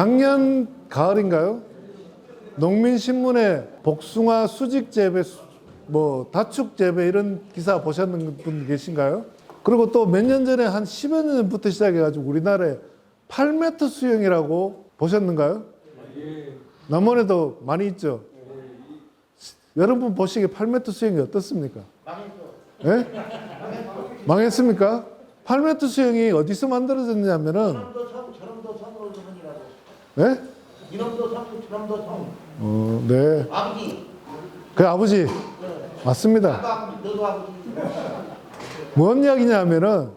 작년 가을인가요? 농민신문에 복숭아 수직 재배, 다축 재배 이런 기사 보셨는 분 계신가요? 그리고 또 몇 년 전에 한 10여 년부터 시작해가지고 우리나라에 8m 수영이라고 보셨는가요? 남원에도 많이 있죠? 여러분 보시기에 8m 수영이 어떻습니까? 예? 망했습니까? 8m 수영이 어디서 만들어졌냐면은 저놈도 성으로 성이라고. 예? 이놈도 성, 저놈도 성. 네. 아버지. 그 아버지. 네. 맞습니다. 나도 아버지, 너도 아버지. 뭔 이야기냐면은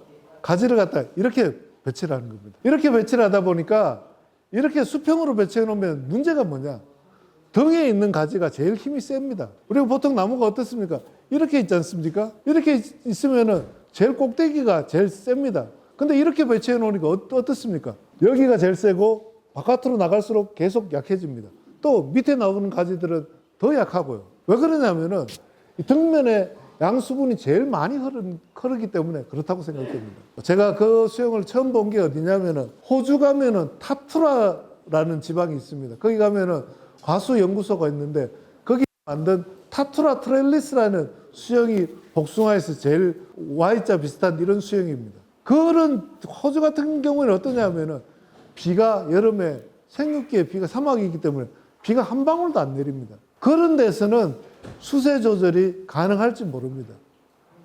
가지를 갖다 이렇게 배치를 하는 겁니다. 이렇게 배치를 하다 보니까 이렇게 수평으로 배치해 놓으면 문제가 뭐냐? 등에 있는 가지가 제일 힘이 셉니다. 그리고 보통 나무가 어떻습니까? 이렇게 있지 않습니까? 이렇게 있으면은 제일 꼭대기가 제일 셉니다. 근데 이렇게 배치해 놓으니까 어떻습니까? 여기가 제일 세고 바깥으로 나갈수록 계속 약해집니다. 또 밑에 나오는 가지들은 더 약하고요. 왜 그러냐면은 이 등면에 양수분이 제일 많이 흐르기 때문에 그렇다고 생각됩니다. 제가 그 수영을 처음 본 게 어디냐면은 호주 가면은 타투라라는 지방이 있습니다. 거기 가면은 과수 연구소가 있는데 거기 만든 타투라 트렐리스라는 수영이 복숭아에서 제일 Y자 비슷한 이런 수영입니다. 그런 호주 같은 경우에는 어떠냐면은 비가 여름에 생육기에 비가 사막이기 때문에 비가 한 방울도 안 내립니다. 그런 데서는 수세 조절이 가능할지 모릅니다.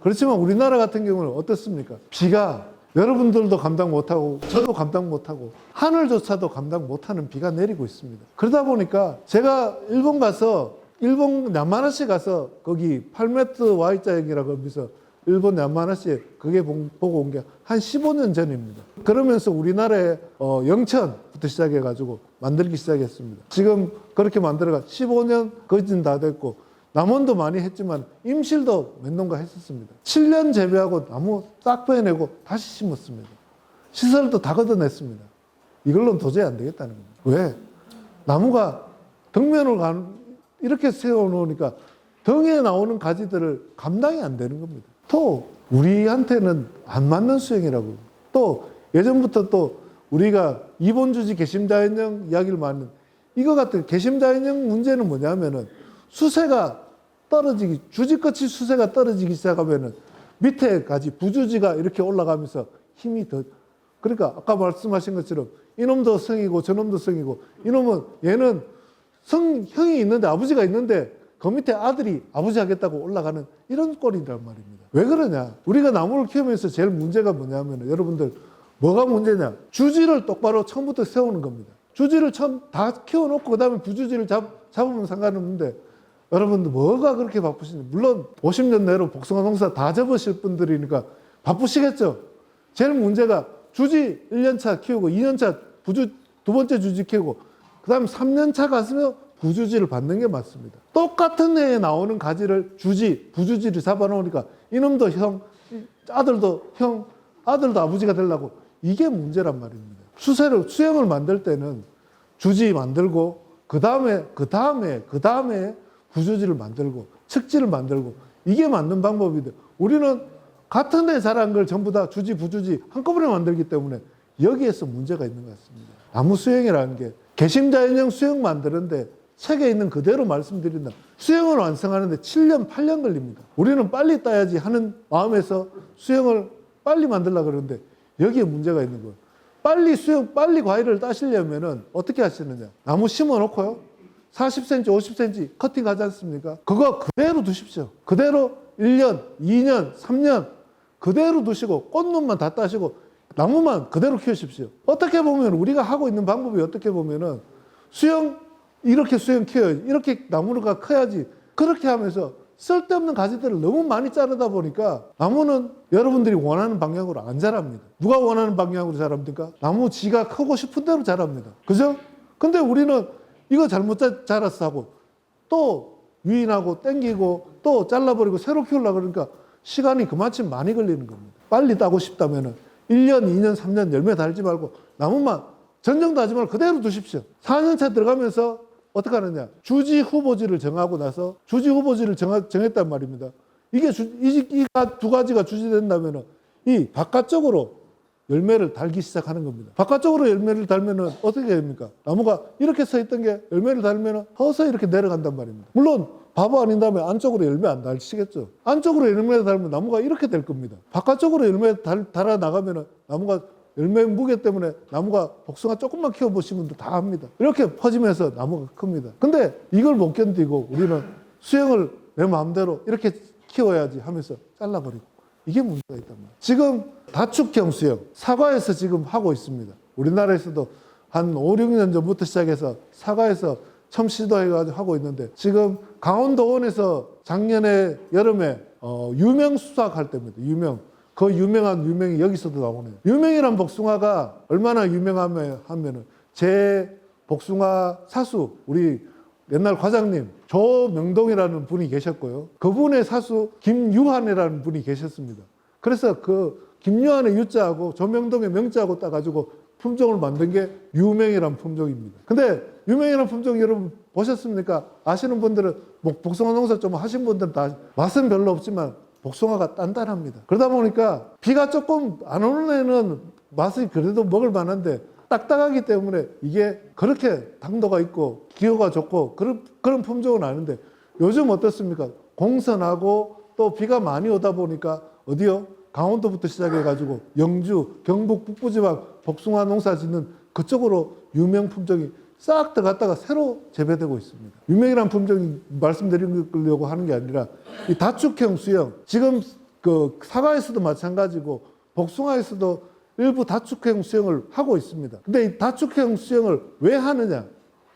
그렇지만 우리나라 같은 경우는 어떻습니까? 비가 여러분들도 감당 못하고 저도 감당 못하고 하늘조차도 감당 못하는 비가 내리고 있습니다. 그러다 보니까 제가 일본 야마나시 가서 거기 8m Y자형이라고 하면서 일본 야마나시에 그게 보고 온 게 한 15년 전입니다. 그러면서 우리나라에 영천부터 시작해가지고 만들기 시작했습니다. 지금 그렇게 만들어가 15년 거진 다 됐고 남원도 많이 했지만 임실도 몇 년가 했었습니다. 7년 재배하고 나무 싹 빼내고 다시 심었습니다. 시설도 다 걷어냈습니다. 이걸로는 도저히 안 되겠다는 겁니다. 왜? 나무가 등면을 이렇게 세워놓으니까 등에 나오는 가지들을 감당이 안 되는 겁니다. 또 우리한테는 안 맞는 수영이라고. 또 예전부터 또 우리가 이본주지 개심자연형 이야기를 많이 이거 같은 개심자연형 문제는 뭐냐면은 수세가 떨어지기, 주지끝이 수세가 떨어지기 시작하면은 밑에 가지 부주지가 이렇게 올라가면서 힘이 더, 그러니까 아까 말씀하신 것처럼 이놈도 성이고 저놈도 성이고 이놈은 얘는 형이 있는데 아버지가 있는데 그 밑에 아들이 아버지 하겠다고 올라가는 이런 꼴이란 말입니다. 왜 그러냐? 우리가 나무를 키우면서 제일 문제가 뭐냐면 여러분들 뭐가 문제냐? 주지를 똑바로 처음부터 세우는 겁니다. 주지를 처음 다 키워놓고 그 다음에 부주지를 잡으면 상관없는데 여러분들 뭐가 그렇게 바쁘신지. 물론 50년 내로 복숭아 농사 다 접으실 분들이니까 바쁘시겠죠. 제일 문제가 주지 1년차 키우고 2년차 두 번째 주지 키우고 그 다음 3년차 갔으면 부주지를 받는 게 맞습니다. 똑같은 해에 나오는 가지를 부주지를 잡아놓으니까 이놈도 형, 아들도 아버지가 되려고 이게 문제란 말입니다. 수영을 만들 때는 주지 만들고 그 다음에 부주지를 만들고 측지를 만들고 이게 맞는 방법인데 우리는 같은 데 자란 걸 전부 다 주지 부주지 한꺼번에 만들기 때문에 여기에서 문제가 있는 것 같습니다. 나무 수영이라는 게 개심자연형 수영 만드는데 책에 있는 그대로 말씀드린다. 수영을 완성하는데 7년 8년 걸립니다. 우리는 빨리 따야지 하는 마음에서 수영을 빨리 만들려고 그러는데 여기에 문제가 있는 거예요. 빨리 과일을 따시려면은 어떻게 하시느냐? 나무 심어 놓고요. 40cm, 50cm 커팅하지 않습니까? 그거 그대로 두십시오. 그대로 1년, 2년, 3년 그대로 두시고 꽃눈만 다 따시고 나무만 그대로 키우십시오. 어떻게 보면 우리가 하고 있는 방법이 어떻게 보면은 이렇게 수영 키워야지. 이렇게 나무가 커야지. 그렇게 하면서 쓸데없는 가지들을 너무 많이 자르다 보니까 나무는 여러분들이 원하는 방향으로 안 자랍니다. 누가 원하는 방향으로 자랍니까? 나무 지가 크고 싶은 대로 자랍니다. 그죠? 근데 우리는 이거 잘못 자랐어 하고 또 유인하고 땡기고 또 잘라버리고 새로 키우려고 그러니까 시간이 그만큼 많이 걸리는 겁니다. 빨리 따고 싶다면 1년, 2년, 3년 열매 달지 말고 나무만 전정도 하지 말고 그대로 두십시오. 4년차 들어가면서 어떻게 하느냐? 주지 후보지를 정하고 나서 주지 후보지를 정했단 말입니다. 이게 이 두 가지가 주지된다면 이 바깥쪽으로 열매를 달기 시작하는 겁니다. 바깥쪽으로 열매를 달면은 어떻게 됩니까? 나무가 이렇게 서 있던 게 열매를 달면은 서서히 이렇게 내려간단 말입니다. 물론 바보 아닌다면 안쪽으로 열매 안 달시겠죠. 안쪽으로 열매 달면 나무가 이렇게 될 겁니다. 바깥쪽으로 열매 달아 나가면은 나무가 열매 무게 때문에 나무가 복숭아 조금만 키워보신 분들 다 합니다. 이렇게 퍼지면서 나무가 큽니다. 근데 이걸 못 견디고 우리는 수영을 내 마음대로 이렇게 키워야지 하면서 잘라버리고, 이게 문제가 있단 말이에요. 지금 다축형 수영, 사과에서 지금 하고 있습니다. 우리나라에서도 한 5, 6년 전부터 시작해서 사과에서 처음 시도해가지고 하고 있는데, 지금 강원도원에서 작년에 여름에 유명 수확할 때입니다. 그 유명한 유명이 여기서도 나오네요. 유명이란 복숭아가 얼마나 유명하면은 제 복숭아 사수, 우리 옛날 과장님 조명동이라는 분이 계셨고요. 그분의 사수 김유한이라는 분이 계셨습니다. 그래서 그 김유한의 유자하고 조명동의 명자하고 따가지고 품종을 만든 게 유명이라는 품종입니다. 근데 유명이라는 품종 여러분 보셨습니까? 아시는 분들은 복숭아 농사 좀 하신 분들은 다 맛은 별로 없지만 복숭아가 단단합니다. 그러다 보니까 비가 조금 안 오는 애는 맛이 그래도 먹을 만한데 딱딱하기 때문에 이게 그렇게 당도가 있고 기호가 좋고 그런 품종은 아닌데, 요즘 어떻습니까? 공선하고 또 비가 많이 오다 보니까 어디요? 강원도부터 시작해가지고 영주, 경북 북부지방 복숭아 농사 짓는 그쪽으로 유명 품종이 싹 들어갔다가 새로 재배되고 있습니다. 유명이라는 품종이 말씀드리려고 하는 게 아니라 이 다축형 수영, 지금 그 사과에서도 마찬가지고 복숭아에서도 일부 다축형 수영을 하고 있습니다. 근데 이 다축형 수영을 왜 하느냐?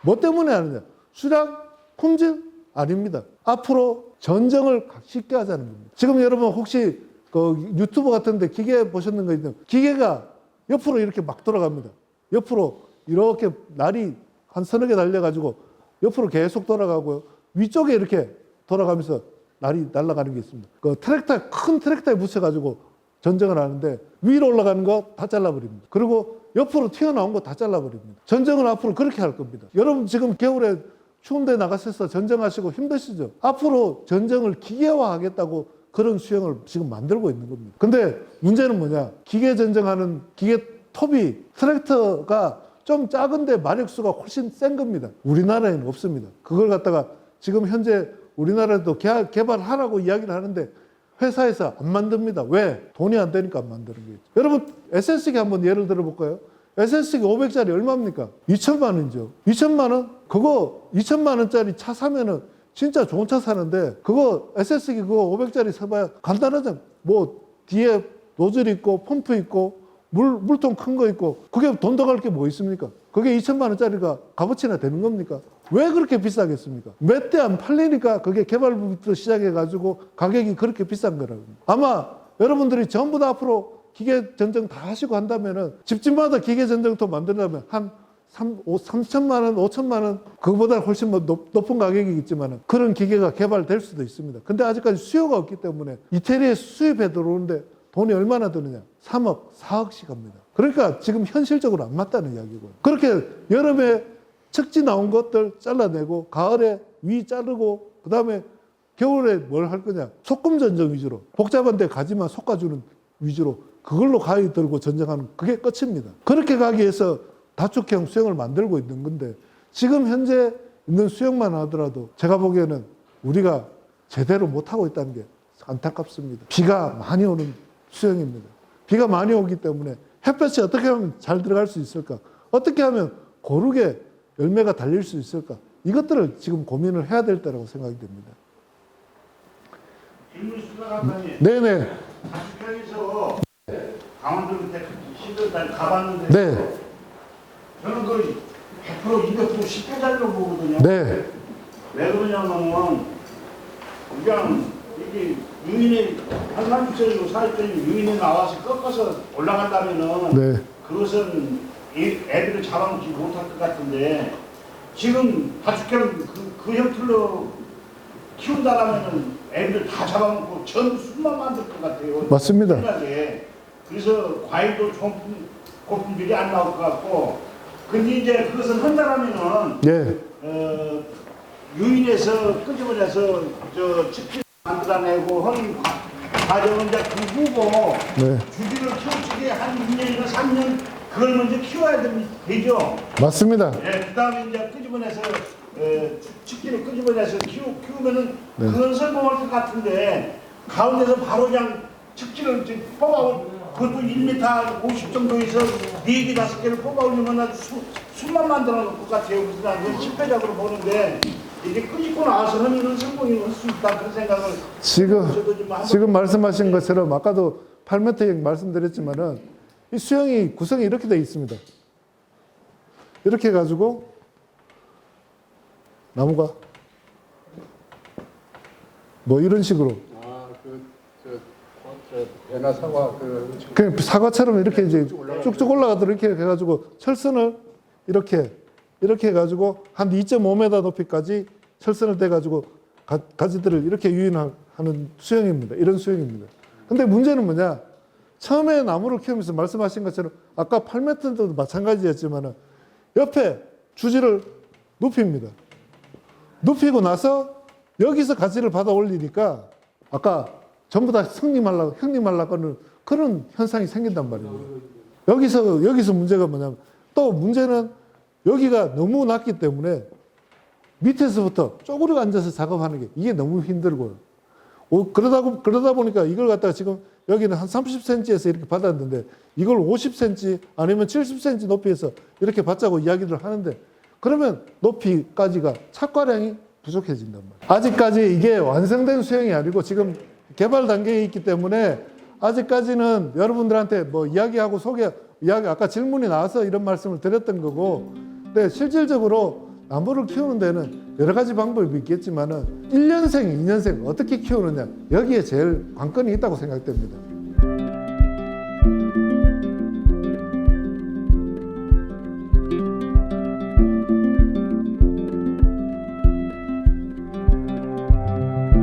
뭐 때문에 하느냐? 수량, 품질? 아닙니다. 앞으로 전정을 쉽게 하자는 겁니다. 지금 여러분 혹시 그 유튜브 같은데 기계 보셨는 거 있나요? 기계가 옆으로 이렇게 막 돌아갑니다. 옆으로 이렇게 날이 한 서너 개 달려가지고 옆으로 계속 돌아가고요. 위쪽에 이렇게 돌아가면서 날이 날아가는 게 있습니다. 그 트랙터, 큰 트랙터에 붙여가지고 전정을 하는데 위로 올라가는 거 다 잘라버립니다. 그리고 옆으로 튀어나온 거 다 잘라버립니다. 전정을 앞으로 그렇게 할 겁니다. 여러분 지금 겨울에 추운 데 나가셔서 전정하시고 힘드시죠? 앞으로 전정을 기계화하겠다고 그런 수영을 지금 만들고 있는 겁니다. 근데 문제는 뭐냐? 기계 전정하는 기계 톱이, 트랙터가 좀 작은데 마력수가 훨씬 센 겁니다. 우리나라에는 없습니다. 그걸 갖다가 지금 현재 우리나라에도 개발하라고 이야기를 하는데 회사에서 안 만듭니다. 왜? 돈이 안 되니까 안 만드는 거죠. 여러분 SS기 한번 예를 들어볼까요? SS기 500짜리 얼마입니까? 2천만 원이죠. 2천만 원? 그거 2천만 원짜리 차 사면은 진짜 좋은 차 사는데, 그거 SS기 그거 500짜리 사봐야 간단하잖아. 뭐 뒤에 노즐 있고 펌프 있고 물통 큰 거 있고, 그게 돈 더 갈 게 뭐 있습니까? 그게 2천만 원짜리가 값어치나 되는 겁니까? 왜 그렇게 비싸겠습니까? 몇 대 안 팔리니까 그게 개발부터 시작해가지고 가격이 그렇게 비싼 거라고. 아마 여러분들이 전부 다 앞으로 기계 전정 다 하시고 한다면은 집집마다 기계 전정토 만들려면 한 3천만 원, 5천만 원, 그거보다 훨씬 뭐 높은 가격이겠지만 그런 기계가 개발될 수도 있습니다. 근데 아직까지 수요가 없기 때문에 이태리에 수입해 들어오는데 돈이 얼마나 드느냐? 3억, 4억씩 합니다. 그러니까 지금 현실적으로 안 맞다는 이야기고요. 그렇게 여름에 척지 나온 것들 잘라내고 가을에 위 자르고 그다음에 겨울에 뭘 할 거냐? 소금 전정 위주로, 복잡한 데 가지만 솎아주는 위주로 그걸로 가위 들고 전정하는, 그게 끝입니다. 그렇게 가기 위해서 다축형 수영을 만들고 있는 건데, 지금 현재 있는 수영만 하더라도 제가 보기에는 우리가 제대로 못하고 있다는 게 안타깝습니다. 비가 많이 오는 수영입니다. 비가 많이 오기 때문에 햇볕이 어떻게 하면 잘 들어갈 수 있을까? 어떻게 하면 고르게 열매가 달릴 수 있을까? 이것들을 지금 고민을 해야 될 때라고 생각이 됩니다. 네네. 다축형에서 강원도 밑에 12월달 가봤는데 네. 저는 그 100%, 200% 10%짜리로 보거든요. 네. 왜 그러냐면 그냥 이게 유인이 한 30짜리로 40짜리 유인이 나와서 꺾어서 올라간다면은 네. 그것은 애들을 잡아먹지 못할 것 같은데, 지금 다축형 그 형틀로 키운다라면은 애들 다 잡아먹고 전 순만 만들 것 같아요. 맞습니다. 생각에. 그래서 과일도 좋은 고품질이 안 나올 것 같고, 근데 이제 그것을 한다라면은 네. 유인해서 끄집어내서 치킨 만들어내고 하는 과정은 이제 그 후보 네. 주지를 키우치게 한 2년이나 3년 그걸 먼저 키워야 되죠. 맞습니다. 예, 그 다음에 이제 끄집어내서 축지를 끄집어내서 키우면은 네. 그건 성공할 것 같은데 가운데서 바로 그냥 축지를 이제 뽑아 그것도 1m 50 정도에서 4개 5개를 뽑아 올리면 수만 만들어 놓을 것 같아요. 그래서 난 그건 실패작으로 보는데 이제 끄집고 나와서 하면은 성공이 할 수 있다 그런 생각을 저도 좀 한번 지금 말씀하신 것처럼 아까도 8m 말씀드렸지만은 이 수영이 구성이 이렇게 되어 있습니다. 이렇게 해가지고 나무가 뭐 이런 식으로 배나 사과 그냥 사과처럼 이렇게 이제 쭉쭉 올라가도록 이렇게 해가지고 철선을 이렇게 해가지고 한 2.5m 높이까지 철선을 떼가지고 가지들을 이렇게 유인하는 수영입니다. 이런 수영입니다. 근데 문제는 뭐냐? 처음에 나무를 키우면서 말씀하신 것처럼 아까 8m도 마찬가지였지만 옆에 주지를 눕힙니다. 눕히고 나서 여기서 가지를 받아 올리니까 아까 전부 다 형님하려고 하는 그런 현상이 생긴단 말이에요. 여기서 문제가 뭐냐면 또 문제는 여기가 너무 낮기 때문에 밑에서부터 쪼그려 앉아서 작업하는 게 이게 너무 힘들고요. 그러다 보니까 이걸 갖다가 지금 여기는 한 30cm에서 이렇게 받았는데 이걸 50cm 아니면 70cm 높이에서 이렇게 받자고 이야기를 하는데 그러면 높이까지가 착과량이 부족해진단 말이에요. 아직까지 이게 완성된 수영이 아니고 지금 개발 단계에 있기 때문에 아직까지는 여러분들한테 뭐 이야기하고 아까 질문이 나와서 이런 말씀을 드렸던 거고, 근데 실질적으로 나무를 키우는 데는 여러 가지 방법이 있겠지만은 1년생, 2년생 어떻게 키우느냐 여기에 제일 관건이 있다고 생각됩니다.